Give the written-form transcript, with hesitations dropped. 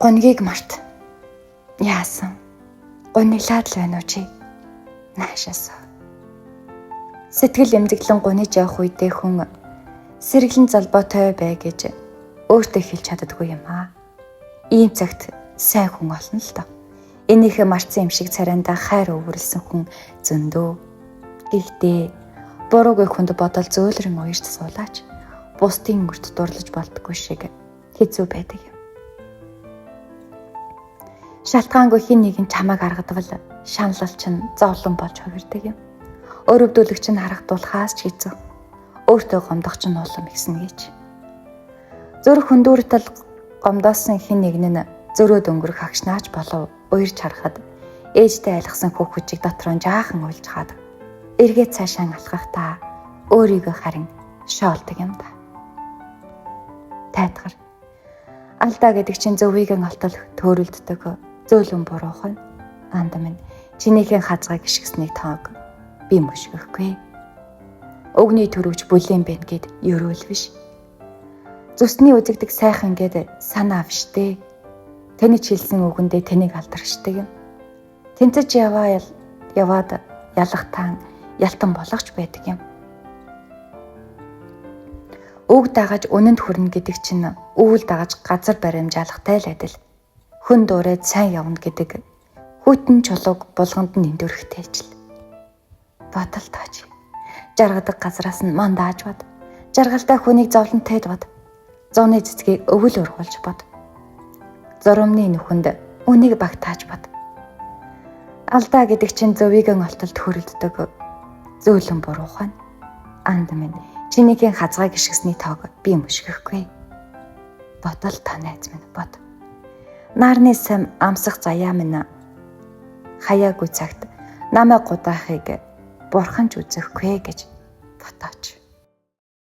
Гунгийг март. Яасан? Гуниглаад л байна уу чи? Наашаасаа. Сэтгэл эмзэглэн гуниж явах үедээ хүн сэргэлэн залбоотой бай гэж өөртөө хэлж чаддаггүй юм аа. Ийм цагт сайн хүн олно л доо. Энийхээ марцсан юм шиг царайндаа хайр өвөрлсөн хүн зөндөө. Гэхдээ буруугүй хүнд бодол зөөлрөн уярч суулаач бусдын өрт дурлаж болдоггүй шиг хэцүү байдаг юм. Шалтгаангүй хин нэг нь чамайг аргадвал шаналл чинь зовлон болж хувирдаг юм. Өрөвдүүлэгч нь харагдуулахаас ч хэцүү. Өөртөө гомдох чинь улам ихсэн гэж. Зүрх хөндүүртэл гомдоосон хин нэг нь зөрөөд өнгөрөх агшнаач болов уярч харахад ээжтэй айлгсан хүүхвчийг дотроо жаахан уйлж хаад эргээд цаашаа алхах та өөрийгөө харин шоолдог юм да. Тайтгар алдаа гэдэг чинь зөвийгэн олтол төөрөлддөг зөөлөн буруухан анд минь чинийхэн хазгай гიშгснийг тоог би мөшгөхгүй. Өгний төрөвч бүлээн байна гэд ерөөл биш. Зүсний үзэгдэг сайхан гэд санаа авштэй. Тэний чилсэн үгэндээ тэнийг алдаршдаг юм. Тэнцэж яваад ялахтан ялтан болгоч байдаг юм. Үг дагаж үнэнд хүрнэ гэдэг чинь үүл дагаж газар баримжаалахтай л адил. Хүн дуурайд сайн явна гэдэг хүйтэн чулууг булганд нь эндүрхтэй ажил. Бодол тааж. Жаргадаг газраас нь мандааж бод. Жаргалтай хүнийг зовлонтойд бод. Зуны цэцгийг өвөл ургуулж бод. Зурмны нүхэнд үнийг багтааж бод. Алдаа гэдэг чинь зөвийгэн олтолд хөрөлддөг зөөлөн буруухан анд минь чинийхэн хазгай гიშгсний тоог би мөшгөхгүй. Бодол та найз минь бод. Нарны сам амсах заяа минь хаяагүй цагт намайг гудаахыг бурхан ч үзэхгүй гэж ботооч.